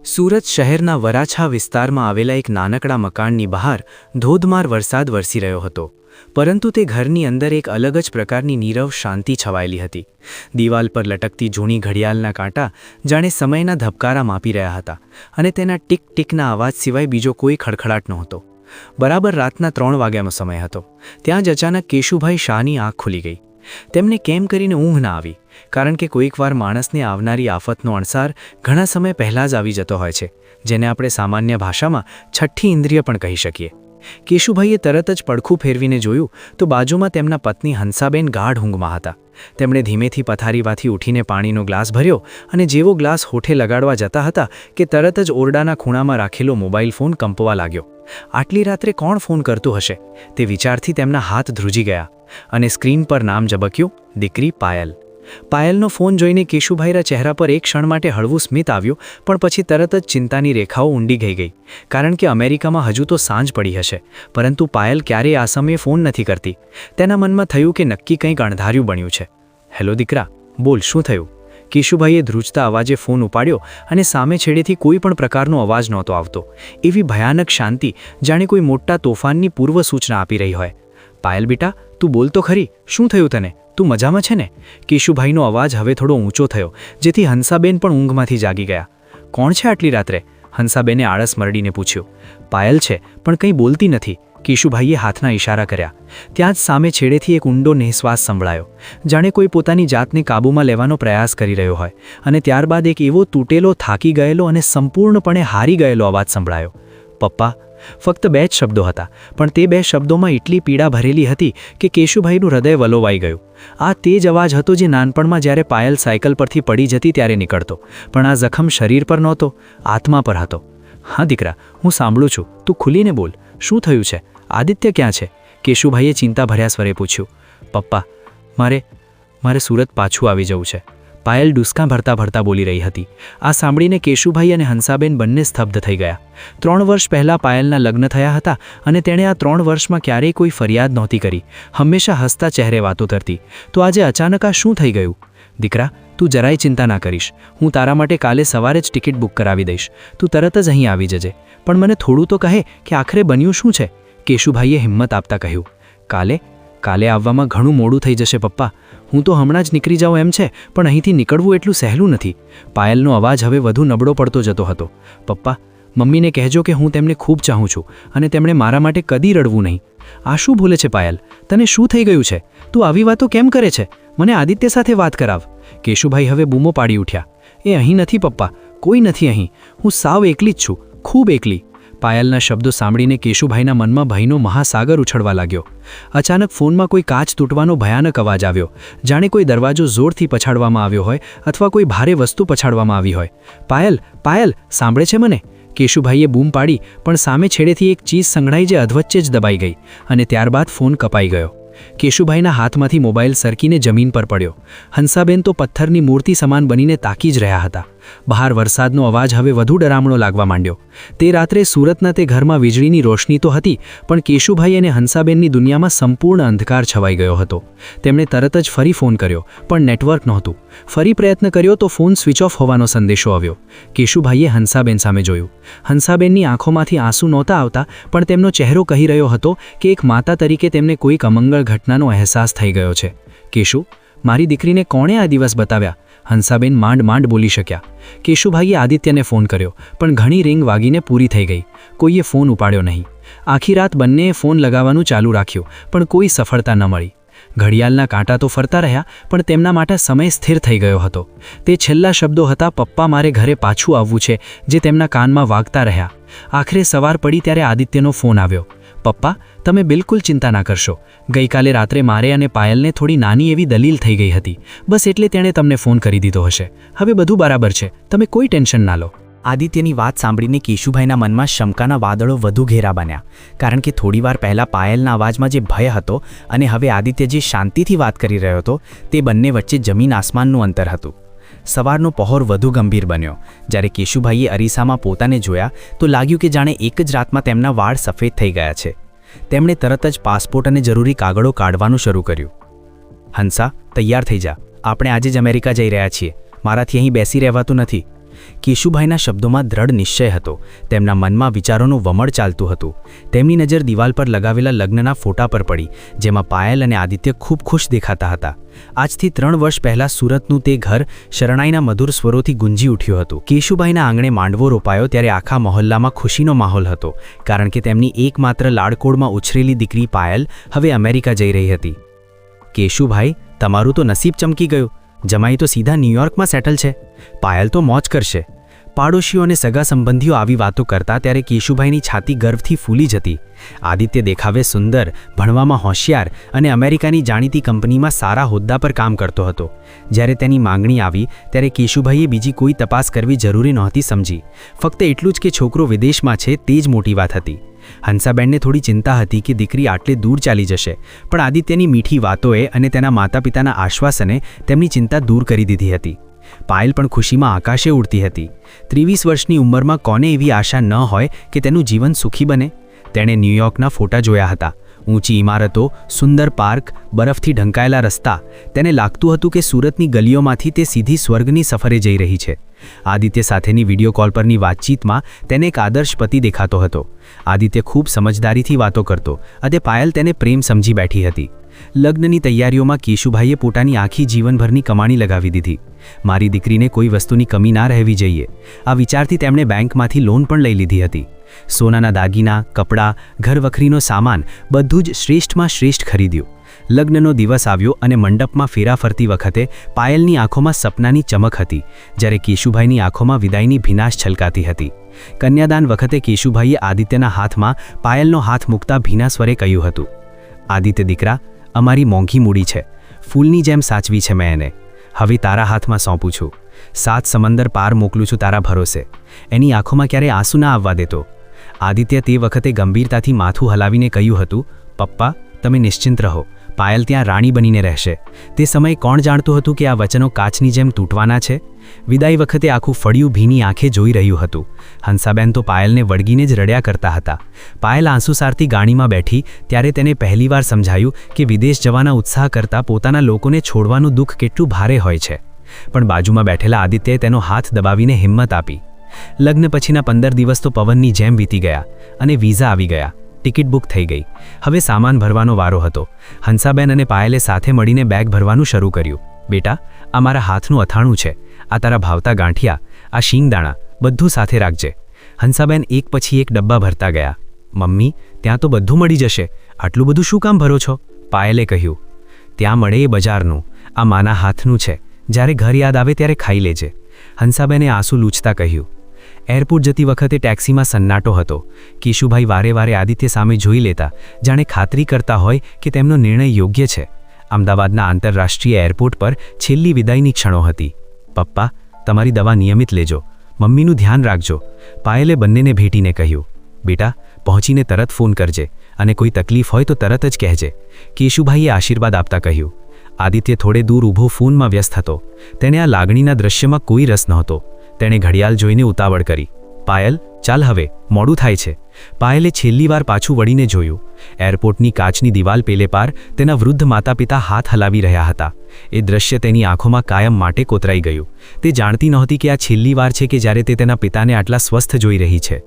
સુરત શહેરના વરાછા વિસ્તારમાં આવેલા એક નાનકડા મકાનની બહાર ધોધમાર વરસાદ વરસી રહ્યો હતો, પરંતુ તે ઘરની અંદર એક અલગ જ પ્રકારની નીરવ શાંતિ છવાયેલી હતી. દિવાલ પર લટકતી જૂની ઘડિયાળના કાંટા જાણે સમયના ધબકારા માપી રહ્યા હતા, અને તેના ટીક ટીકના અવાજ સિવાય બીજો કોઈ ખડખડાટ નહોતો. બરાબર રાતના 3 વાગ્યાનો સમય હતો. ત્યાં જ અચાનક કેશુભાઈ શાહની આંખ ખુલી ગઈ. તેમને કેમ કરીને ઊંઘ ના આવી, કારણ કે કોઈકવાર માણસને આવનારી આફતનો અણસાર ઘણા સમય પહેલાં જ આવી જતો હોય છે, જેને આપણે સામાન્ય ભાષામાં છઠ્ઠી ઇન્દ્રિય પણ કહી શકીએ. કેશુભાઈએ તરત જ પડખું ફેરવીને જોયું તો બાજુમાં તેમના પત્ની હંસાબેન ગાઢ ઊંઘમાં હતા. તેમણે ધીમેથી પથારીમાંથી ઉઠીને પાણીનો ગ્લાસ ભર્યો, અને જેવો ગ્લાસ હોઠે લગાડવા જતા હતા કે તરત જ ઓરડાના ખૂણામાં રાખેલો મોબાઈલ ફોન કંપવા લાગ્યો. આટલી રાત્રે કોણ ફોન કરતું હશે, તે વિચારથી તેમના હાથ ધ્રુજી ગયા, અને સ્ક્રીન પર નામ ઝબક્યું, દીકરી પાયલ. પાયલનો ફોન જોઈને કેશુભાઈના ચહેરા પર એક ક્ષણ માટે હળવું સ્મિત આવ્યું, પણ પછી તરત જ ચિંતાની રેખાઓ ઊંડી ગઈ, કારણ કે અમેરિકામાં હજુ તો સાંજ પડી હશે, પરંતુ પાયલ ક્યારેય આ સમયે ફોન નથી કરતી. તેના મનમાં થયું કે નક્કી કંઈક અણધાર્યું બન્યું છે. હેલો દીકરા, બોલ, શું થયું? કેશુભાઈએ ધ્રુજતા અવાજે ફોન ઉપાડ્યો, અને સામે છેડેથી કોઈ પણ પ્રકારનો અવાજ નહોતો આવતો. એવી ભયાનક શાંતિ, જાણે કોઈ મોટા તોફાનની પૂર્વ સૂચના આપી રહી હોય. પાયલ બેટા, તું બોલ તો ખરી, શું થયું તને? તું મજામાં છે ને? કેશુભાઈનો અવાજ હવે થોડો ઊંચો થયો, જેથી હંસાબેન પણ ઊંઘમાંથી જાગી ગયા. કોણ છે આટલી રાત્રે? હંસાબેને આળસ મરડીને પૂછ્યું. પાયલ છે, પણ કંઈ બોલતી નથી. કેશુભાઈએ હાથના ઇશારા કર્યા. ત્યાં જ સામે છેડેથી એક ઊંડો નિઃશ્વાસ સંભળાયો, જાણે કોઈ પોતાની જાતને કાબૂમાં લેવાનો પ્રયાસ કરી રહ્યો હોય, અને ત્યારબાદ એક એવો તૂટેલો, થાકી ગયેલો અને સંપૂર્ણપણે હારી ગયેલો અવાજ સંભળાયો. પપ્પા. ફક્ત 2 જ શબ્દો હતા, પણ તે 2 શબ્દોમાં એટલી પીડા ભરેલી હતી કે કેશુભાઈનું હૃદય વલોવાઈ ગયું. આ તે જ અવાજ હતો જે નાનપણમાં જ્યારે પાયલ સાયકલ પરથી પડી જતી ત્યારે નીકળતો, પણ આ જખમ શરીર પર નહોતો, આત્મા પર હતો. હા દીકરા, હું સાંભળું છું, તું ખુલીને બોલ, શું થયું છે? આદિત્ય ક્યાં છે? કેશુભાઈએ ચિંતાભર્યા સ્વરે પૂછ્યું. પપ્પા, મારે સુરત પાછું આવી જવું છે, પાયલ ડુસકા ભરતા ભરતા બોલી રહી હતી. આ સાંભળીને કેશુભાઈ અને હંસાબેન બંને સ્તબ્ધ થઈ ગયા. 3 વર્ષ પહેલાં પાયલના લગ્ન થયા હતા, અને તેણે આ 3 વર્ષમાં ક્યારેય કોઈ ફરિયાદ નહોતી કરી, હંમેશા હસતા ચહેરે વાતો કરતી. તો આજે અચાનક આ શું થઈ ગયું? દીકરા, તું જરાય ચિંતા ના કરીશ, હું તારા માટે કાલે સવારે જ ટિકિટ બુક કરાવી દઈશ. તું તરત જ અહીં આવી જજે. પણ મને થોડું તો કહે કે આખરે બન્યું શું છે? કેશુભાઈએ હિંમત આપતા કહ્યું. કાલે આવવામાં ઘણું મોડું થઈ જશે પપ્પા. હું તો હમણાં જ નીકળી જાઉં એમ છે, પણ અહીંથી નીકળવું એટલું સહેલું નથી. પાયલનો અવાજ હવે વધુ નબળો પડતો જતો હતો. પપ્પા, મમ્મીને કહેજો કે હું તેમને ખૂબ ચાહું છું, અને તેમણે મારા માટે કદી રડવું નહીં. આ શું ભૂલે છે પાયલ? તને શું થઈ ગયું છે? તું આવી વાતો કેમ કરે છે? મને આદિત્ય સાથે વાત કરાવ. કેશુભાઈ હવે બૂમો પાડી ઉઠ્યા. એ અહીં નથી પપ્પા, કોઈ નથી અહીં. હું સાવ એકલી જ છું, ખૂબ એકલી. પાયલના શબ્દો સાંભળીને કેશુભાઈના મનમાં ભયનો મહાસાગર ઉછળવા લાગ્યો. અચાનક ફોનમાં કોઈ કાચ તૂટવાનો ભયાનક અવાજ આવ્યો, જાણે કોઈ દરવાજો જોરથી પછાડવામાં આવ્યો હોય, અથવા કોઈ ભારે વસ્તુ પછાડવામાં આવી હોય. પાયલ, સાંભળે છે મને? કેશુભાઈએ બૂમ પાડી, પણ સામે છેડેથી એક ચીજ સંઘળાઈ જે અધવચ્ચે જ દબાઈ ગઈ, અને ત્યારબાદ ફોન કપાઈ ગયો. કેશુભાઈના હાથમાંથી મોબાઈલ સરકીને જમીન પર પડ્યો. હંસાબેન તો પથ્થરની મૂર્તિ સમાન બનીને તાકી જ રહ્યા હતા. બહાર વરસાદનો અવાજ હવે વધુ ડરામણો લાગવા માંડ્યો. તે રાત્રે સુરતના તે ઘરમાં વીજળીની રોશની તો હતી, પણ કેશુભાઈ અને હંસાબેનની દુનિયામાં સંપૂર્ણ અંધકાર છવાઈ ગયો હતો. તેમણે તરત જ ફરી ફોન કર્યો, પણ નેટવર્ક નહોતું. ફરી પ્રયત્ન કર્યો તો ફોન સ્વિચ ઓફ હોવાનો સંદેશો આવ્યો. કેશુભાઈએ હંસાબેન સામે જોયું. હંસાબેનની આંખોમાંથી આંસુ નહોતા આવતા, પણ તેમનો ચહેરો કહી રહ્યો હતો કે એક માતા તરીકે તેમને કોઈક અમંગળ ઘટનાનો અહેસાસ થઈ ગયો છે. કેશુ, મારી દીકરીને કોણે આ દિવસ બતાવ્યા? હંસાબેન માંડ બોલી શક્યા. કેશુભાઈએ આદિત્યને ફોન કર્યો, પણ ઘણી રિંગ વાગીને પૂરી થઈ ગઈ. કોઈએ ફોન ઉપાડ્યો નહીં. આખી રાત બંનેએ ફોન લગાવવાનું ચાલુ રાખ્યું, પણ કોઈ સફળતા ન મળી. ઘડિયાળના કાંટા તો ફરતા રહ્યા, પણ તેમના માટે સમય સ્થિર થઈ ગયો હતો. તે છેલ્લા શબ્દો હતા, પપ્પા, મારે ઘરે પાછું આવવું છે, જે તેમના કાનમાં વાગતા રહ્યા. આખરે સવાર પડી ત્યારે આદિત્યનો ફોન આવ્યો. પપ્પા, તમે બિલકુલ ચિંતા ના કરશો. ગઈકાલે રાત્રે મારે અને પાયલને થોડી નાની એવી દલીલ થઈ ગઈ હતી, બસ એટલે તેણે તમને ફોન કરી દીધો હશે. હવે બધું બરાબર છે, તમે કોઈ ટેન્શન ના લો. આદિત્યની વાત સાંભળીને કેશુભાઈના મનમાં શંકાના વાદળો વધુ ઘેરા બન્યા, કારણ કે થોડીવાર પહેલાં પાયલના અવાજમાં જે ભય હતો, અને હવે આદિત્ય જે શાંતિથી વાત કરી રહ્યો હતો, તે બંને વચ્ચે જમીન આસમાનનું અંતર હતું. સવારનો પહોર વધુ ગંભીર બન્યો. જ્યારે કેશુભાઈએ અરીસામાં પોતાને જોયા તો લાગ્યું કે જાણે એક જ રાતમાં તેમના વાળ સફેદ થઈ ગયા છે. તેમણે તરત જ પાસપોર્ટ અને જરૂરી કાગળો કાઢવાનું શરૂ કર્યું. હંસા, તૈયાર થઈ જા, આપણે આજે જ અમેરિકા જઈ રહ્યા છીએ. મારાથી અહીં બેસી રહેવાતું નથી. કેશુભાઈના શબ્દોમાં દ્રઢ નિશ્ચય હતો. તેમના મનમાં વિચારોનું વમળ ચાલતું હતું. તેમની નજર દિવાલ પર લગાવેલા લગ્નના ફોટા પર પડી, જેમાં પાયલ અને આદિત્ય ખૂબ ખુશ દેખાતા હતા. આજથી 3 વર્ષ પહેલાં સુરતનું તે ઘર શરણાઈના મધુર સ્વરોથી ગુંજી ઉઠ્યું હતું. કેશુભાઈના આંગણે માંડવો રોપાયો ત્યારે આખા મહોલ્લામાં ખુશીનો માહોલ હતો, કારણ કે તેમની એકમાત્ર લાડકોડમાં ઉછરેલી દીકરી પાયલ હવે અમેરિકા જઈ રહી હતી. કેશુભાઈ, તમારું તો નસીબ ચમકી ગયું. જમાઈ તો સીધા ન્યૂયોર્કમાં સેટલ છે. પાયલ તો મોજ કરશે. પાડોશીઓ અને સગા સંબંધીઓ આવી વાતો કરતા ત્યારે કેશુભાઈની છાતી ગર્વથી ફૂલી જતી. આદિત્ય દેખાવે સુંદર, ભણવામાં હોશિયાર અને અમેરિકાની જાણીતી કંપનીમાં સારા હોદ્દા પર કામ કરતો હતો. જ્યારે તેની માંગણી આવી ત્યારે કેશુભાઈએ બીજી કોઈ તપાસ કરવી જરૂરી નહોતી સમજી. ફક્ત એટલું જ કે છોકરો વિદેશમાં છે તે જ મોટી વાત હતી. હંસાબેનને થોડી ચિંતા હતી કે દીકરી આટલે દૂર ચાલી જશે, પણ આદિત્યની મીઠી વાતોએ અને તેના માતા પિતાના આશ્વાસને તેમની ચિંતા દૂર કરી દીધી હતી. પાયલ પણ ખુશીમાં આકાશે ઉડતી હતી. 23 વર્ષની ઉંમરમાં કોને એવી આશા ન હોય કે તેનું જીવન સુખી બને? તેણે ન્યૂયોર્કના ફોટા જોયા હતા. ઊંચી ઇમારતો, સુંદર પાર્ક, બરફથી ઢંકાયેલા રસ્તા. તેને લાગતું હતું કે સુરતની ગલીઓમાંથી તે સીધી સ્વર્ગની સફરે જઈ રહી છે. આદિત્ય સાથેની વિડીયો કોલ પરની વાતચીતમાં તેને એક આદર્શ પતિ દેખાતો હતો. આદિત્ય ખૂબ સમજદારીથી વાતો કરતો અને પાયલ તેને પ્રેમ સમજી બેઠી હતી. લગ્નની તૈયારીઓમાં કેશુભાઈએ પોતાની આખી જીવનભરની કમાણી લગાવી દીધી. મારી દીકરીને કોઈ વસ્તુની કમી ના રહેવી જોઈએ, આ વિચારથી તેમણે બેંકમાંથી લોન પણ લઈ લીધી હતી. સોનાના દાગીના, કપડાં, ઘરવખરીનો સામાન બધું જ શ્રેષ્ઠમાં શ્રેષ્ઠ ખરીદ્યું. લગ્નનો દિવસ આવ્યો અને મંડપમાં ફેરા ફરતી વખતે પાયલની આંખોમાં સપનાની ચમક હતી, જ્યારે કેશુભાઈની આંખોમાં વિદાયની ભીનાશ છલકાતી હતી. કન્યાદાન વખતે કેશુભાઈએ આદિત્યના હાથમાં પાયલનો હાથ મૂકતા ભીના સ્વરે કહ્યું હતું, આદિત્ય દીકરા, અમારી મોંઘી મૂડી છે. ફૂલની જેમ સાચવી છે મેં એને. હવે તારા હાથમાં સોંપું છું. 7 સમંદર પાર મોકલું છું તારા ભરોસે. એની આંખોમાં ક્યારે આંસુ ના આવવા દેતો. આદિત્ય તે વખતે ગંભીરતાથી માથું હલાવીને કહ્યું હતું, પપ્પા, તમે નિશ્ચિંત રહો. પાયલ ત્યાં રાણી બનીને રહેશે. તે સમયે કોણ જાણતું હતું કે આ વચનો કાચની જેમ તૂટવાના છે? વિદાય વખતે આખું ફળિયું ભીની આંખે જોઈ રહ્યું હતું. હંસાબેન તો પાયલને વળગીને જ રડ્યા કરતા હતા. પાયલ આંસુ સારતી ગાડીમાં બેઠી ત્યારે તેને પહેલીવાર સમજાયું કે વિદેશ જવાના ઉત્સાહ કરતાં પોતાના લોકોને છોડવાનું દુઃખ કેટલું ભારે હોય છે. પણ બાજુમાં બેઠેલા આદિત્યએ તેનો હાથ દબાવીને હિંમત આપી. લગ્ન પછીના 15 દિવસ તો પવનની જેમ વીતી ગયા અને વિઝા આવી ગયા. ટિકિટ બુક થઈ ગઈ. હવે સામાન ભરવાનો વારો હતો. હંસાબેન અને પાયલે સાથે મળીને બેગ ભરવાનું શરૂ કર્યું. બેટા, આ મારા હાથનું અથાણું છે. આ તારા ભાવતા ગાંઠિયા, આ શીંગદાણા, બધું સાથે રાખજે. હંસાબેન એક પછી એક ડબ્બા ભરતા ગયા. મમ્મી, ત્યાં તો બધું મળી જશે. આટલું બધું શું કામ ભરો છો? પાયલે કહ્યું. ત્યાં મળે એ બજારનું. આ માના હાથનું છે. જ્યારે ઘર યાદ આવે ત્યારે ખાઈ લેજે. હંસાબેને આંસુ લૂછતા કહ્યું. એરપોર્ટ જતી વખતે ટેક્સીમાં સન્નાટો હતો. કેશુભાઈ વારે વારે આદિત્ય સામે જોઈ લેતા, જાણે ખાતરી કરતા હોય કે તેમનો નિર્ણય યોગ્ય છે. અમદાવાદના આંતરરાષ્ટ્રીય એરપોર્ટ પર છેલ્લી વિદાયની ક્ષણો હતી. પપ્પા, તમારી દવા નિયમિત લેજો. મમ્મીનું ધ્યાન રાખજો. પાયલે બંનેને ભેટીને કહ્યું. બેટા, પહોંચીને તરત ફોન કરજે અને કોઈ તકલીફ હોય તો તરત જ કહેજે. કેશુભાઈએ આશીર્વાદ આપતા કહ્યું. આદિત્ય થોડે દૂર ઊભો ફોનમાં વ્યસ્ત હતો. તેને આ લાગણીના દૃશ્યમાં કોઈ રસ નહોતો. તેણે ઘડિયાળ જોઈને ઉતાવળ કરી. પાયલ, ચાલ હવે, મોડું થાય છે. પાયલે છેલ્લી વાર પાછું વળીને જોયું. એરપોર્ટની કાચની દિવાલ પેલે પાર તેના વૃદ્ધ માતા પિતા હાથ હલાવી રહ્યા હતા. એ દૃશ્ય તેની આંખોમાં કાયમ માટે કોતરાઈ ગયું. તે જાણતી નહોતી કે આ છેલ્લી વાર છે કે જ્યારે તે તેના પિતાને આટલા સ્વસ્થ જોઈ રહી છે.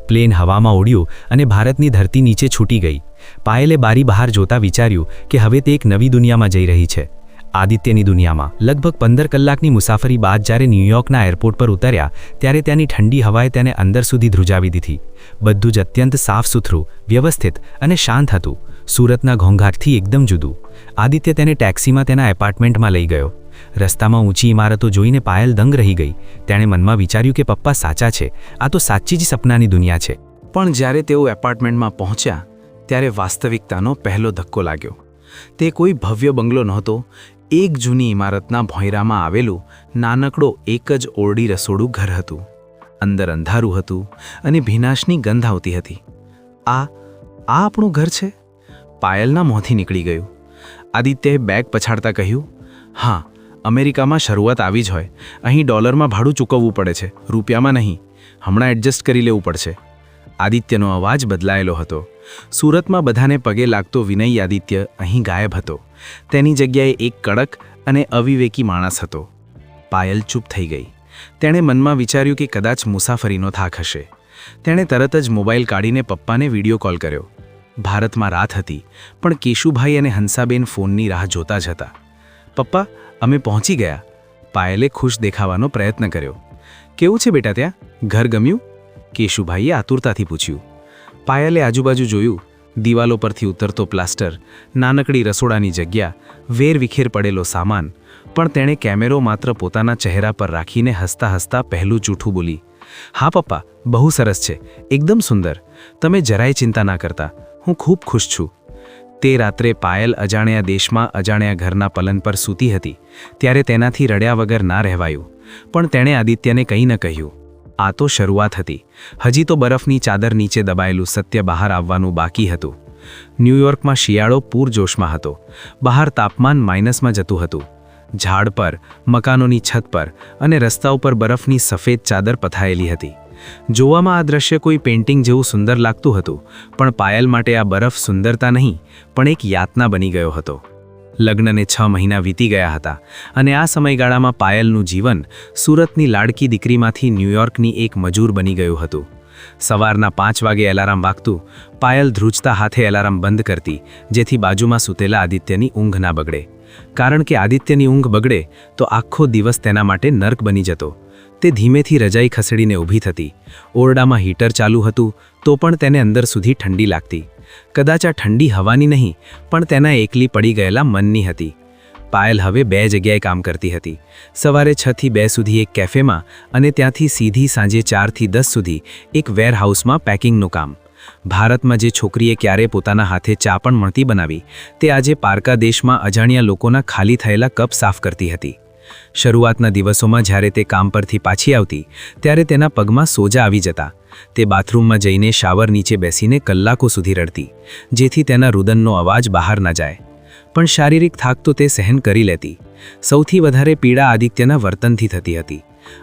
પ્લેન હવામાં ઉડ્યું અને ભારતની ધરતી નીચે છૂટી ગઈ. પાયલે બારી બહાર જોતા વિચાર્યું કે હવે તે એક નવી દુનિયામાં જઈ રહી છે. આદિત્યની દુનિયામાં. લગભગ 15 કલાકની મુસાફરી બાદ જ્યારે ન્યૂયોર્કના એરપોર્ટ પર ઉતર્યા ત્યારે ત્યાંની ઠંડી હવાએ તેને અંદર સુધી ધ્રુજાવી દીધી. બધું જ અત્યંત સાફ સુથરું, વ્યવસ્થિત અને શાંત હતું. સુરતના ઘોંઘાટથી એકદમ જુદું. આદિત્ય તેને ટેક્સીમાં તેના એપાર્ટમેન્ટમાં લઈ ગયો. રસ્તામાં ઊંચી ઇમારતો જોઈને પાયલ દંગ રહી ગઈ. તેણે મનમાં વિચાર્યું કે પપ્પા સાચા છે. આ તો સાચી જ સપનાની દુનિયા છે. પણ જ્યારે તેઓ એપાર્ટમેન્ટમાં પહોંચ્યા ત્યારે વાસ્તવિકતાનો પહેલો ધક્કો લાગ્યો. તે કોઈ ભવ્ય બંગલો નહોતો. એક જૂની ઇમારતના ભોંયરામાં આવેલું નાનકડો એક જ ઓરડી રસોડું ઘર હતું. અંદર અંધારું હતું અને ભીનાશની ગંધ આવતી હતી. આ આપણું ઘર છે? પાયલના મોંથી નીકળી ગયું. આદિત્યએ બેગ પછાડતા કહ્યું, હા, અમેરિકામાં શરૂઆત આવી જ હોય. અહીં ડોલરમાં ભાડું ચૂકવવું પડે છે, રૂપિયામાં નહીં. હમણાં એડજસ્ટ કરી લેવું પડશે. આદિત્યનો અવાજ બદલાયેલો હતો. સુરતમાં બધાને પગે લાગતો વિનય આદિત્ય અહીં ગાયબ હતો. તેની જગ્યાએ એક કડક અને અવિવેકી માણસ હતો. પાયલ ચૂપ થઈ ગઈ. તેણે મનમાં વિચાર્યું કે કદાચ મુસાફરીનો થાક હશે. તેણે તરત જ મોબાઈલ કાઢીને પપ્પાને વિડીયો કોલ કર્યો. ભારતમાં રાત હતી, પણ કેશુભાઈ અને હંસાબેન ફોનની રાહ જોતા જ હતા. પપ્પા, અમે પહોંચી ગયા. પાયલે ખુશ દેખાવાનો પ્રયત્ન કર્યો. કેવું છે બેટા ત્યાં? ઘર ગમ્યું? કેશુભાઈએ આતુરતાથી પૂછ્યું. પાયલે આજુબાજુ જોયું. દિવાલો પરથી ઉતરતો પ્લાસ્ટર, નાનકડી રસોડાની જગ્યા, વેરવિખેર પડેલો સામાન. પણ તેણે કેમેરો માત્ર પોતાના ચહેરા પર રાખીને હસતા હસતા પહેલું જૂઠું બોલી. હા પપ્પા, બહુ સરસ છે, એકદમ સુંદર. તમે જરાય ચિંતા ના કરતા, હું ખૂબ ખુશ છું. તે રાત્રે પાયલ અજાણ્યા દેશમાં અજાણ્યા ઘરના પલંગ પર સૂતી હતી ત્યારે તેનાથી રડ્યા વગર ના રહેવાયું. પણ તેણે આદિત્યને કંઈ ન કહ્યું. આ તો શરૂઆત હતી. હજી તો બરફની ચાદર નીચે દબાયેલું સત્ય બહાર આવવાનું બાકી હતું. ન્યૂયોર્કમાં શિયાળો પૂરજોશમાં હતો. બહાર તાપમાન માઇનસમાં જતું હતું. ઝાડ પર, મકાનોની છત પર અને રસ્તાઓ પર બરફની સફેદ ચાદર પથાયેલી હતી. જોવામાં આ દ્રશ્ય કોઈ પેઇન્ટિંગ જેવું સુંદર લાગતું હતું, પણ પાયલ માટે આ બરફ સુંદરતા નહીં, પણ એક યાતના બની ગયો હતો. લગ્નને 6 મહિના વીતી ગયા હતા અને આ સમયગાળામાં પાયલનું જીવન સુરતની લાડકી દીકરીમાંથી ન્યૂયોર્કની એક મજૂર બની ગયું હતું. સવારના 5 વાગે એલાર્મ વાગતું. પાયલ ધ્રુજતા હાથે એલાર્મ બંધ કરતી, જેથી બાજુમાં સૂતેલા આદિત્યની ઊંઘ ના બગડે. કારણ કે આદિત્યની ઊંઘ બગડે તો આખો દિવસ તેના માટે નર્ક બની જતો. તે ધીમેથી રજાઈ ખસેડીને ઊભી થતી. ઓરડામાં હીટર ચાલુ હતું તો પણ તેને અંદર સુધી ઠંડી લાગતી. કદાચ આ ઠંડી હવાની નહીં, પણ તેના એકલી પડી ગયેલા મનની હતી. પાયલ હવે 2 જગ્યાએ કામ કરતી હતી. સવારે 6 થી 2 સુધી એક કેફેમાં અને ત્યાંથી સીધી સાંજે 4 થી 10 સુધી એક વેરહાઉસમાં પેકિંગનું કામ. ભારતમાં જે છોકરીએ ક્યારે પોતાના હાથે ચા પણ મળતી બનાવી, તે આજે પારકા દેશમાં અજાણ્યા લોકોના ખાલી થયેલા કપ સાફ કરતી હતી. શરૂઆતના દિવસોમાં જ્યારે તે કામ પરથી પાછી આવતી ત્યારે તેના પગમાં સોજા આવી જતા. તે બાથરૂમમાં જઈને શાવર નીચે બેસીને કલાકો સુધી રડતી, જેથી તેના રુદનનો અવાજ બહાર ન જાય. પણ શારીરિક થાક તો તે સહન કરી લેતી. સૌથી વધારે પીડા આદિત્યના વર્તનથી થતી હતી.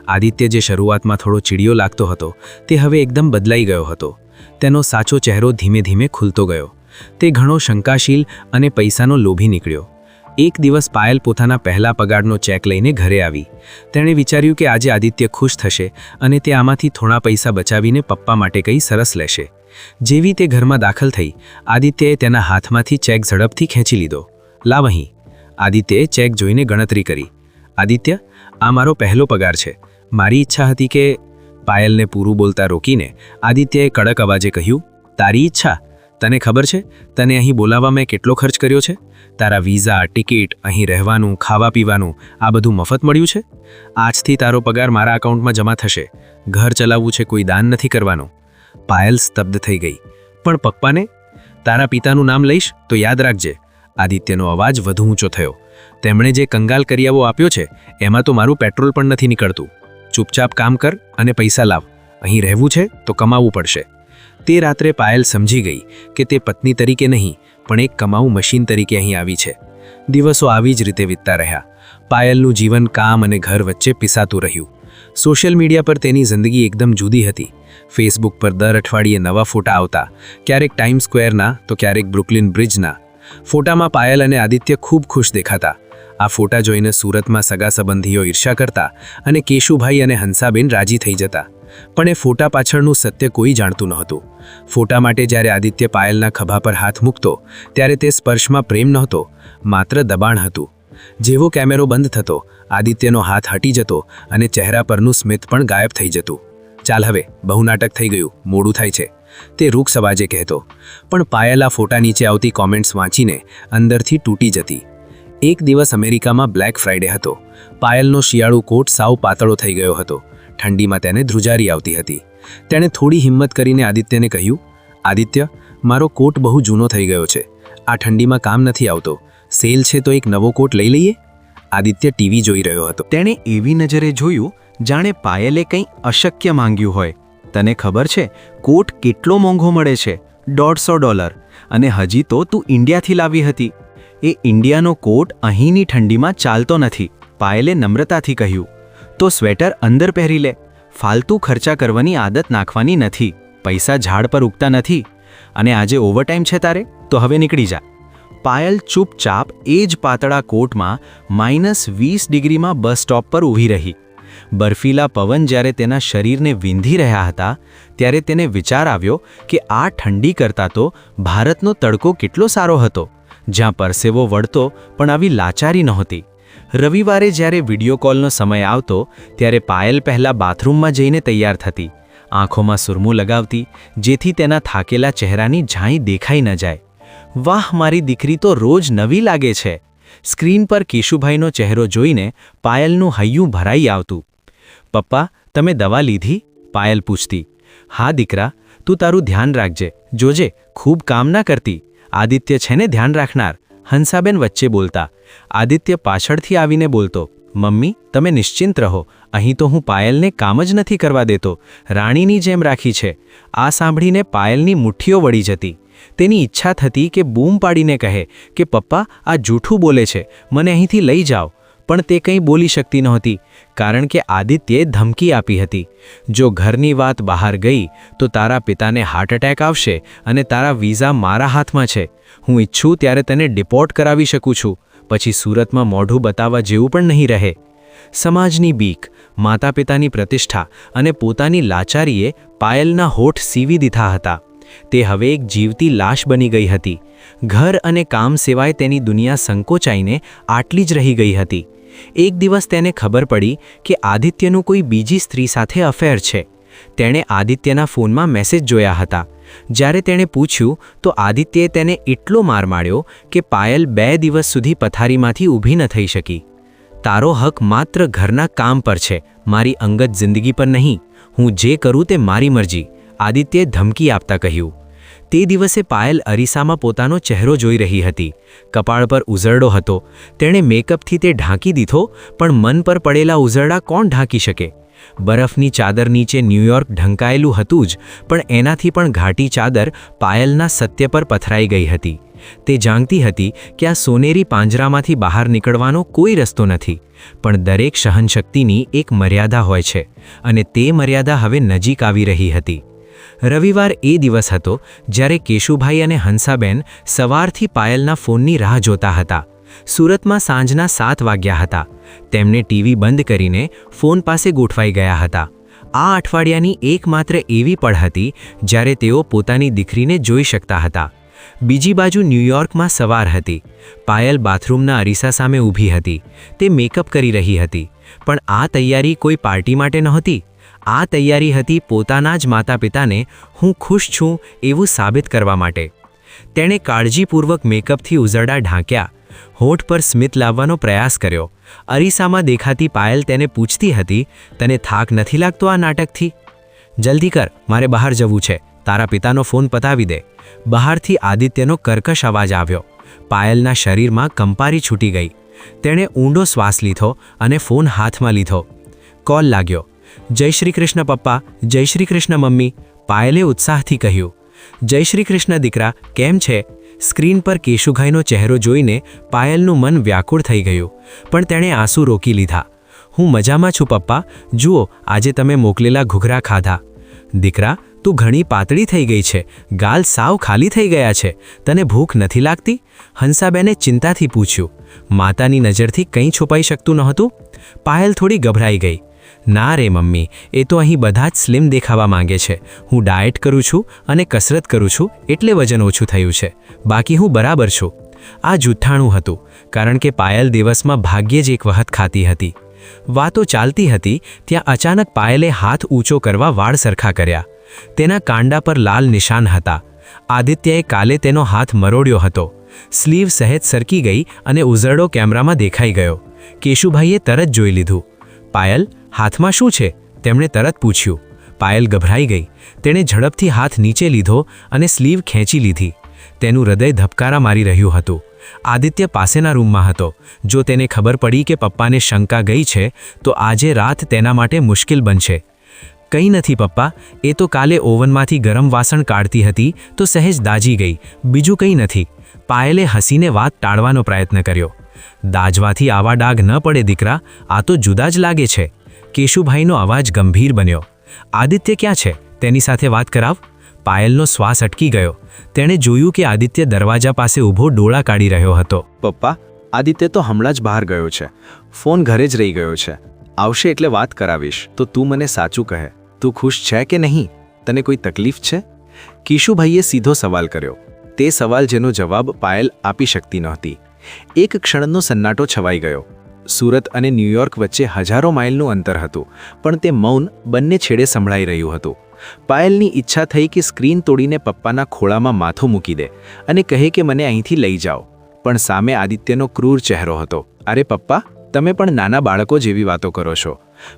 આદિત્ય જે શરૂઆતમાં થોડો ચીડિયો લાગતો હતો, તે હવે એકદમ બદલાઈ ગયો હતો. તેનો સાચો ચહેરો ધીમે ધીમે ખુલતો ગયો. તે ઘણો શંકાશીલ અને પૈસાનો લોભી નીકળ્યો. એક દિવસ પાયલ પોતાના પહેલા પગારનો ચેક લઈને ઘરે આવી. તેણે વિચાર્યું કે આજે આદિત્ય ખુશ થશે અને તે આમાંથી થોડા પૈસા બચાવીને પપ્પા માટે કંઈ સરસ લેશે. જેવી તે ઘરમાં દાખલ થઈ, આદિત્યએ તેના હાથમાંથી ચેક ઝડપથી ખેંચી લીધો. લાવ અહીં. આદિત્યએ ચેક જોઈને ગણતરી કરી. આદિત્ય, આ મારો પહેલો પગાર છે. મારી ઈચ્છા હતી કે... પાયલને પૂરું બોલતા રોકીને આદિત્યએ કડક અવાજે કહ્યું, તારી ઈચ્છા? તને ખબર છે તને અહીં બોલાવવા મેં કેટલો ખર્ચ કર્યો છે? તારા વિઝા, ટિકિટ, અહીં રહેવાનું, ખાવા પીવાનું, આ બધું મફત મળ્યું છે? આજથી તારો પગાર મારા એકાઉન્ટમાં જમા થશે. ઘર ચલાવવું છે, કોઈ દાન નથી કરવાનું. પાયલ સ્તબ્ધ થઈ ગઈ. પણ પપ્પાને? તારા પિતાનું નામ લઈશ તો યાદ રાખજે. આદિત્યનો અવાજ વધુ ઊંચો થયો. તેમણે જે કંગાલ કરિયાવો આપ્યો છે એમાં તો મારું પેટ્રોલ પણ નથી નીકળતું. ચૂપચાપ કામ કર અને પૈસા લાવ. અહીં રહેવું છે તો કમાવવું પડશે. તે રાત્રે પાયલ સમજી ગઈ કે તે પત્ની તરીકે નહીં, પણ એક કમાવું મશીન તરીકે અહીં આવી છે. દિવસો આવી જ રીતે વીતતા રહ્યા. પાયલનું જીવન કામ અને ઘર વચ્ચે પીસાતું રહ્યું. સોશિયલ મીડિયા પર તેની જિંદગી એકદમ જુદી હતી. ફેસબુક પર દર અઠવાડિયે નવા ફોટા આવતા, ક્યારેક ટાઈમ સ્ક્વેરના તો ક્યારેક બ્રુકલિન બ્રિજના. ફોટામાં પાયલ અને આદિત્ય ખૂબ ખુશ દેખાતા. આ ફોટા જોઈને સુરતમાં સગા સંબંધીઓ ઈર્ષ્યા કરતા અને કેશુભાઈ અને હંસાબેન રાજી થઈ જતા. પણ એ ફોટા પાછળનું સત્ય કોઈ જાણતું નહોતું. ફોટા માટે જ્યારે આદિત્ય પાયલના ખભા પર હાથ મૂકતો ત્યારે તે સ્પર્શમાં પ્રેમ નહોતો, માત્ર દબાણ હતું. જેવો કેમેરો બંધ થતો, આદિત્યનો હાથ હટી જતો અને ચહેરા પરનું સ્મિત પણ ગાયબ થઈ જતું. ચાલ હવે, બહુ નાટક થઈ ગયું, મોડું થાય છે, તે રૂક્ષ અવાજે કહેતો. પણ પાયલ આ ફોટા નીચે આવતી કોમેન્ટ્સ વાંચીને અંદરથી તૂટી જતી. એક દિવસ અમેરિકામાં બ્લેક ફ્રાઇડે હતો. પાયલનો શિયાળુ કોટ સાવ પાતળો થઈ ગયો હતો. ઠંડીમાં તેને ધ્રુજારી આવતી હતી. તેણે થોડી હિંમત કરીને આદિત્યને કહ્યું, આદિત્ય, મારો કોટ બહુ જૂનો થઈ ગયો છે. આ ઠંડીમાં કામ નથી આવતો. સેલ છે તો એક નવો કોટ લઈ લઈએ? આદિત્ય ટીવી જોઈ રહ્યો હતો. તેણે એવી નજરે જોયું જાણે પાયલે કંઈ અશક્ય માંગ્યું હોય. તને ખબર છે કોટ કેટલો મોંઘો મળે છે? $150. અને હજી તો તું ઇન્ડિયાથી લાવી હતી. એ ઇન્ડિયાનો કોટ અહીંની ઠંડીમાં ચાલતો નથી. પાયલે નમ્રતાથી કહ્યું, તો સ્વેટર અંદર પહેરી લે. ફાલતુ ખર્ચા કરવાની આદત નાખવાની નથી. પૈસા ઝાડ પર ઉગતા નથી. અને આજે ઓવરટાઈમ છે તારે, તો હવે નીકળી જા. પાયલ ચૂપચાપ એ જ પાતળા કોટમાં -20 ડિગ્રીમાં બસ સ્ટોપ પર ઊભી રહી. બર્ફીલા પવન જ્યારે તેના શરીરને વીંધી રહ્યા હતા ત્યારે તેને વિચાર આવ્યો કે આ ઠંડી કરતાં તો ભારતનો તડકો કેટલો સારો હતો, જ્યાં પરસેવો વળતો પણ આવી લાચારી નહોતી. રવિવારે જ્યારે વિડિયો કોલનો સમય આવતો ત્યારે પાયલ પહેલાં બાથરૂમમાં જઈને તૈયાર થતી, આંખોમાં સુરમું લગાવતી, જેથી તેના થાકેલા ચહેરાની ઝાંઈ દેખાઈ ન જાય. વાહ, મારી દીકરી તો રોજ નવી લાગે છે. સ્ક્રીન પર કેશુભાઈનો ચહેરો જોઈને પાયલનું હૈયું ભરાઈ આવતું. પપ્પા, તમે દવા લીધી? પાયલ પૂછતી. હા દીકરા, તું તારું ધ્યાન રાખજે, જોજે ખૂબ કામ ના કરતી. આદિત્ય છે ને ધ્યાન રાખનાર, હંસાબેન વચ્ચે બોલતા. આદિત્ય પાછળથી આવીને બોલતો, મમ્મી તમે નિશ્ચિંત રહો, અહીં તો હું પાયલને કામ જ નથી કરવા દેતો, રાણીની જેમ રાખી છે. આ સાંભળીને પાયલની મુઠ્ઠીઓ વળી જતી. તેની ઈચ્છા થતી કે બૂમ પાડીને કહે કે પપ્પા આ જૂઠું બોલે છે, મને અહીંથી લઈ જાઓ. પણ તે કંઈ બોલી શકતી નહોતી, કારણ કે આદિત્યે ધમકી આપી હતી, જો ઘરની વાત બહાર ગઈ તો તારા પિતાને હાર્ટ એટેક આવશે અને તારા વિઝા મારા હાથમાં છે. હું ઈચ્છું ત્યારે તને ડિપોર્ટ કરાવી શકું છું, પછી સુરતમાં મોઢું બતાવવા જેવું પણ નહીં રહે. સમાજની બીક, માતા પિતાની પ્રતિષ્ઠા અને પોતાની લાચારીએ પાયલના હોઠ સીવી દીધા હતા. તે હવે એક જીવતી લાશ બની ગઈ હતી. ઘર અને કામ સિવાય તેની દુનિયા સંકોચાઈને આટલી જ રહી ગઈ હતી. એક દિવસ તેને ખબર પડી કે આદિત્યનું કોઈ બીજી સ્ત્રી સાથે અફેર છે. તેણે આદિત્યના ફોનમાં મેસેજ જોયા હતા. જ્યારે તેણે પૂછ્યું તો આદિત્યે તેને એટલો માર માર્યો કે પાયલ 2 દિવસ સુધી પથારીમાંથી ઊભી ન થઈ શકી. તારો હક માત્ર ઘરના કામ પર છે, મારી અંગત જિંદગી પર નહીં. હું જે કરું તે મારી મરજી, આદિત્યે ધમકી આપતા કહ્યું. તે દિવસે પાયલ અરીસામાં પોતાનો ચહેરો જોઈ રહી હતી. કપાળ પર ઉઝરડો હતો. તેણે મેકઅપથી તે ઢાંકી દીધો, પણ મન પર પડેલા ઉઝરડા કોણ ઢાંકી શકે? બરફની ચાદર નીચે ન્યૂયોર્ક ઢંકાયેલું હતું જ, પણ એનાથી પણ ઘાટી ચાદર પાયલના સત્ય પર પથરાઈ ગઈ હતી. તે જાણતી હતી કે આ સોનેરી પાંજરામાંથી બહાર નીકળવાનો કોઈ રસ્તો નથી, પણ દરેક સહનશક્તિની એક મર્યાદા હોય છે, અને તે મર્યાદા હવે નજીક આવી રહી હતી. રવિવાર એ દિવસ હતો જ્યારે કેશુભાઈ અને હંસાબેન સવારથી પાયલના ફોનની રાહ જોતા હતા. સુરતમાં સાંજના 7 વાગ્યા હતા. તેમને ટીવી બંધ કરીને ફોન પાસે ગોઠવાઈ ગયા હતા. આ અઠવાડિયાની એકમાત્ર એવી પળ હતી જ્યારે તેઓ પોતાની દીકરીને જોઈ શકતા હતા. બીજી બાજુ ન્યૂયોર્કમાં સવાર હતી. પાયલ બાથરૂમના અરીસા સામે ઊભી હતી. તે મેકઅપ કરી રહી હતી, પણ આ તૈયારી કોઈ પાર્ટી માટે નહોતી. આ તૈયારી હતી પોતાના જ માતા પિતાને હું ખુશ છું એવું સાબિત કરવા માટે. તેણે કાળજીપૂર્વક મેકઅપથી ઉઝરડા ઢાંક્યા, હોઠ પર સ્મિત લાવવાનો પ્રયાસ કર્યો. અરીસામાં દેખાતી પાયલ તેને પૂછતી હતી, તને થાક નથી લાગતો આ નાટકથી? જલ્દી કર, મારે બહાર જવું છે, તારા પિતાનો ફોન પતાવી દે. બહારથી આદિત્યનો કર્કશ અવાજ આવ્યો. પાયલના શરીરમાં કંપારી છૂટી ગઈ. તેણે ઊંડો શ્વાસ લીધો અને ફોન હાથમાં લીધો. કોલ લાગ્યો. જય શ્રી કૃષ્ણ પપ્પા, જય શ્રી કૃષ્ણ મમ્મી, પાયલે ઉત્સાહથી કહ્યું. જય શ્રી કૃષ્ણ દીકરા, કેમ છે? સ્ક્રીન પર કેશુભાઈનો ચહેરો જોઈને પાયલનું મન વ્યાકુળ થઈ ગયું, પણ તેણે આંસુ રોકી લીધા. હું મજામાં છું પપ્પા, જુઓ આજે તમે મોકલેલા ઘૂઘરા ખાધા. દીકરા, તું ઘણી પાતળી થઈ ગઈ છે, ગાલ સાવ ખાલી થઈ ગયા છે, તને ભૂખ નથી લાગતી? હંસાબેને ચિંતાથી પૂછ્યું. માતાની નજરથી કંઈ છુપાઈ શકતું નહોતું. પાયલ થોડી ગભરાઈ ગઈ. ના રે મમ્મી, એ તો અહીં બધા જ સ્લિમ દેખાવા માંગે છે. હું ડાયટ કરું છું અને કસરત કરું છું એટલે વજન ઓછું થયું છે, બાકી હું બરાબર છું. આ જૂઠ્ઠાણું હતું, કારણ કે પાયલ દિવસમાં ભાગ્યે જ એક વખત ખાતી હતી. વાતો ચાલતી હતી ત્યાં અચાનક પાયલે હાથ ઊંચો કરવા વાળ સરખા કર્યા. તેના કાંડા પર લાલ નિશાન હતા. આદિત્યએ કાલે તેનો હાથ મરોડ્યો હતો. સ્લીવ સહેજ સરકી ગઈ અને ઉઝરડો કેમેરામાં દેખાઈ ગયો. કેશુભાઈએ તરત જોઈ લીધું. પાયલ, હાથમાં શું છે? તેમણે તરત પૂછ્યું. પાયલ ગભરાઈ ગઈ. તેણે ઝડપથી હાથ નીચે લીધો અને સ્લીવ ખેંચી લીધી. તેનું હૃદય ધબકારા મારી રહ્યું હતું. આદિત્ય પાસેના રૂમમાં હતો. જો તેને ખબર પડી કે પપ્પાને શંકા ગઈ છે તો આજે રાત તેના માટે મુશ્કેલ બનશે. કંઈ નથી પપ્પા, એ તો કાલે ઓવનમાંથી ગરમ વાસણ કાઢતી હતી તો સહેજ દાજી ગઈ, બીજું કંઈ નથી. પાયલે હસીને વાત ટાળવાનો પ્રયત્ન કર્યો. દાજવાથી આવા ડાઘ ન પડે દીકરા, આ તો જુદા જ લાગે છે. કેશુભાઈનો અવાજ ગંભીર બન્યો. આદિત્ય ક્યાં છે? તેની સાથે વાત કરાવ. પાયલનો શ્વાસ અટકી ગયો. તેણે જોયું કે આદિત્ય દરવાજા પાસે ઊભો ડોળા કાઢી રહ્યો હતો. પપ્પા, આદિત્ય તો હમણાં જ બહાર ગયો છે, ફોન ઘરે જ રહી ગયો છે. આવશે એટલે વાત કરાવીશ. તો તું મને સાચું કહે, તું ખુશ છે કે નહીં? તને કોઈ તકલીફ છે? કેશુભાઈએ સીધો સવાલ કર્યો, તે સવાલ જેનો જવાબ પાયલ આપી શકતી નહોતી. એક ક્ષણનો સન્નાટો છવાઈ ગયો. સુરત અને ન્યૂયોર્ક વચ્ચે હજારો માઇલનું અંતર હતું, પણ તે મૌન બંને છેડે સંભળાઈ રહ્યું હતું. પાયલની ઈચ્છા થઈ કે સ્ક્રીન તોડીને પપ્પાના ખોળામાં માથું મૂકી દે અને કહે કે મને અહીંથી લઈ જાઓ. પણ સામે આદિત્યનો ક્રૂર ચહેરો હતો. અરે પપ્પા, તમે પણ નાના બાળકો જેવી વાતો કરો છો.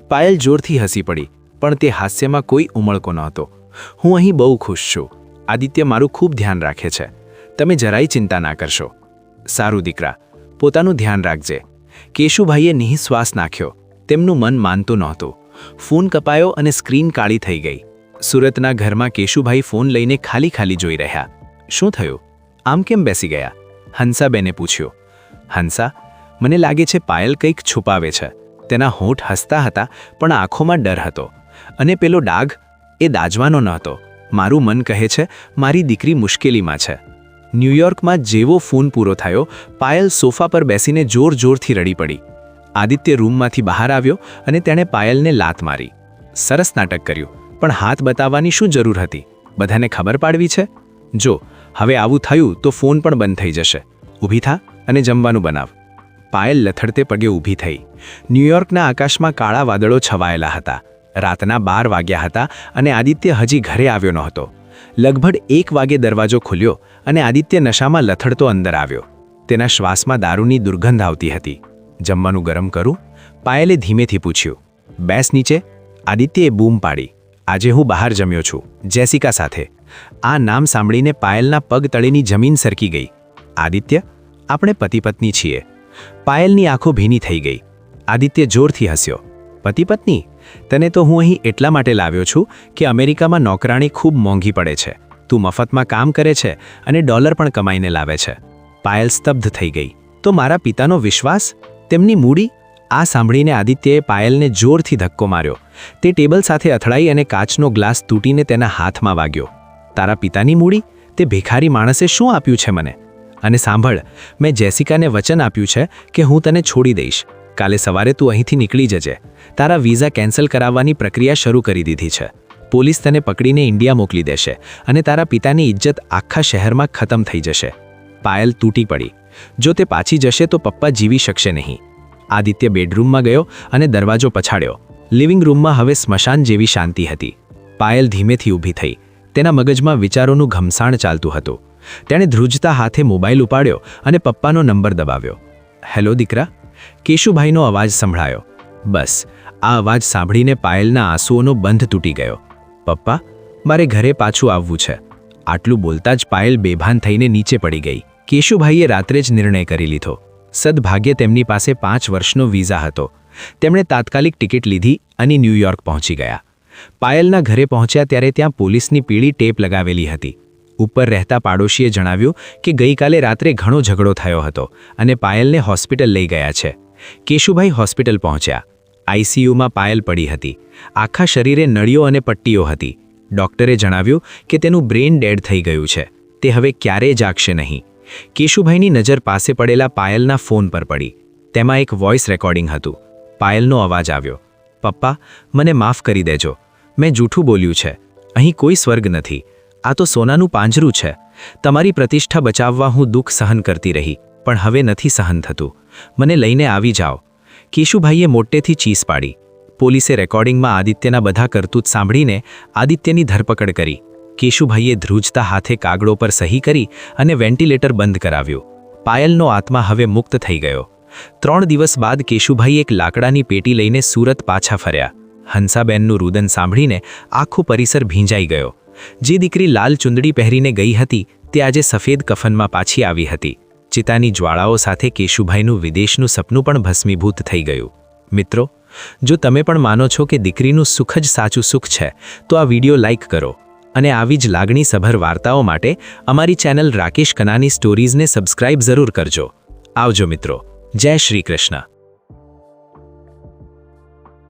પાયલ જોરથી હસી પડી, પણ તે હાસ્યમાં કોઈ ઉમળકો નહોતો. હું અહીં બહુ ખુશ છું. આદિત્ય મારું ખૂબ ધ્યાન રાખે છે. તમે જરાય ચિંતા ના કરશો. સારું દીકરા, પોતાનું ધ્યાન રાખજે. કેશુભાઈએ નિઃશ્વાસ નાખ્યો. તેમનું મન માનતું નહોતું. ફોન કપાયો અને સ્ક્રીન કાળી થઈ ગઈ. સુરતના ઘરમાં કેશુભાઈ ફોન લઈને ખાલી ખાલી જોઈ રહ્યા. શું થયું? આમ કેમ બેસી ગયા? હંસાબેને પૂછ્યું. હંસા, મને લાગે છે પાયલ કંઈક છુપાવે છે. તેના હોઠ હસતા હતા, પણ આંખોમાં ડર હતો. અને પેલો ડાઘ, એ દાજવાનો નહોતો. મારું મન કહે છે મારી દીકરી મુશ્કેલીમાં છે. ન્યૂયોર્કમાં જેવો ફોન પૂરો થયો, પાયલ સોફા પર બેસીને જોરથી રડી પડી. આદિત્ય રૂમમાંથી બહાર આવ્યો અને તેણે પાયલને લાત મારી. સરસ નાટક કર્યું, પણ હાથ બતાવવાની શું જરૂર હતી? બધાને ખબર પાડવી છે? જો હવે આવું થયું તો ફોન પણ બંધ થઈ જશે. ઊભી થા અને જમવાનું બનાવ. પાયલ લથડતે પગે ઊભી થઈ. ન્યૂયોર્કના આકાશમાં કાળા વાદળો છવાયેલા હતા. રાતના 12 વાગ્યા હતા અને આદિત્ય હજી ઘરે આવ્યો નહોતો. લગભગ 1 વાગે દરવાજો ખુલ્યો અને આદિત્ય નશામાં લથડતો અંદર આવ્યો. તેના શ્વાસમાં દારૂની દુર્ગંધ આવતી હતી. જમવાનું ગરમ કરું? પાયલે ધીમેથી પૂછ્યું. બેસ નીચે. આદિત્યએ બૂમ પાડી. આજે હું બહાર જમ્યો છું, જેસિકા સાથે. આ નામ સાંભળીને પાયલના પગ તળેની જમીન સરકી ગઈ. આદિત્ય, આપણે પતિ પત્ની છીએ. પાયલની આંખો ભીની થઈ ગઈ. આદિત્ય જોરથી હસ્યો. પતિ પત્ની? તને તો હું અહીં એટલા માટે લાવ્યો છું કે અમેરિકામાં નોકરાણી ખૂબ મોંઘી પડે છે. તું મફતમાં કામ કરે છે અને ડોલર પણ કમાઈને લાવે છે. પાયલ સ્તબ્ધ થઈ ગઈ. તો મારા પિતાનો વિશ્વાસ, તેમની મૂડી? આ સાંભળીને આદિત્યએ પાયલને જોરથી ધક્કો માર્યો. તે ટેબલ સાથે અથડાઈ અને કાચનો ગ્લાસ તૂટીને તેના હાથમાં વાગ્યો. તારા પિતાની મૂડી? તે ભિખારી માણસે શું આપ્યું છે મને? અને સાંભળ, મેં જેસિકાને વચન આપ્યું છે કે હું તને છોડી દઈશ. કાલે સવારે તું અહીંથી નીકળી જજે. તારા વિઝા કેન્સલ કરાવવાની પ્રક્રિયા શરૂ કરી દીધી છે. પોલીસ તને પકડીને ઇન્ડિયા મોકલી દેશે અને તારા પિતાની ઇજ્જત આખા શહેરમાં ખતમ થઈ જશે. પાયલ તૂટી પડી. જો તે પાછી જશે તો પપ્પા જીવી શકશે નહીં. આદિત્ય બેડરૂમમાં ગયો અને દરવાજો પછાડ્યો. લિવિંગ રૂમમાં હવે સ્મશાન જેવી શાંતિ હતી. પાયલ ધીમેથી ઊભી થઈ. તેના મગજમાં વિચારોનું ઘમસાણ ચાલતું હતું. તેણે ધ્રુજતા હાથે મોબાઈલ ઉપાડ્યો અને પપ્પાનો નંબર દબાવ્યો. હેલો દીકરા. કેશુભાઈનો અવાજ સંભળાયો. બસ આ અવાજ સાંભળીને પાયલના આંસુઓનો બંધ તૂટી ગયો. પપ્પા, મારે ઘરે પાછું આવવું છે. આટલું બોલતા જ પાયલ બેભાન થઈને નીચે પડી ગઈ. કેશુભાઈએ રાત્રે જ નિર્ણય કરી લીધો. સદભાગ્યે તેમની પાસે 5 વર્ષનો વિઝા હતો. તેમણે તાત્કાલિક ટિકિટ લીધી અને ન્યૂયોર્ક પહોંચી ગયા. પાયલના ઘરે પહોંચ્યા ત્યારે ત્યાં પોલીસની પીળી ટેપ લગાવેલી હતી. ઉપર રહેતા પાડોશીએ જણાવ્યું કે ગઈકાલે રાત્રે ઘણો ઝઘડો થયો હતો અને પાયલને હોસ્પિટલ લઈ ગયા છે. કેશુભાઈ હોસ્પિટલ પહોંચ્યા. આઈસીયુમાં પાયલ પડી હતી. આખા શરીરે નળીઓ અને પટ્ટીઓ હતી. ડોક્ટરે જણાવ્યું કે તેનું બ્રેઇન ડેડ થઈ ગયું છે. તે હવે ક્યારેય જાગશે નહીં. કેશુભાઈની નજર પાસે પડેલા પાયલના ફોન પર પડી. તેમાં એક વોઇસ રેકોર્ડિંગ હતું. પાયલનો અવાજ આવ્યો. પપ્પા, મને માફ કરી દેજો. મેં જૂઠું બોલ્યું છે. અહીં કોઈ સ્વર્ગ નથી. આ તો સોનાનું પાંજરું છે. તમારી પ્રતિષ્ઠા બચાવવા હું દુઃખ સહન કરતી રહી, પણ હવે નથી સહન થતું. મને લઈને આવી જાઓ. કેશુભાઈએ મોટેથી ચીસ પાડી. પોલીસે રેકોર્ડિંગમાં આદિત્યના બધા કરતૂત સાંભળીને આદિત્યની ધરપકડ કરી. કેશુભાઈએ ધ્રુજતા હાથે કાગળો પર સહી કરી અને વેન્ટિલેટર બંધ કરાવ્યું. પાયલનો આત્મા હવે મુક્ત થઈ ગયો. 3 દિવસ બાદ કેશુભાઈ એક લાકડાની પેટી લઈને સુરત પાછા ફર્યા. હંસાબેનનું રુદન સાંભળીને આખો પરિસર ભીંજાઈ ગયો. જે દીકરી લાલ ચુંદડી પહેરીને ગઈ હતી તે આજે સફેદ કફનમાં પાછી આવી હતી. ચિતાની જ્વાળાઓ સાથે કેશુભાઈનું વિદેશનું સપનું પણ ભસ્મીભૂત થઈ ગયું. મિત્રો, જો તમે પણ માનો છો કે દીકરીનું સુખ જ સાચું સુખ છે તો આ વિડીયો લાઈક કરો અને આવી જ લાગણીસભર વાર્તાઓ માટે અમારી ચેનલ રાકેશ કનાની સ્ટોરીઝને સબસ્ક્રાઇબ જરૂર કરજો. આવજો મિત્રો. જય શ્રી કૃષ્ણ.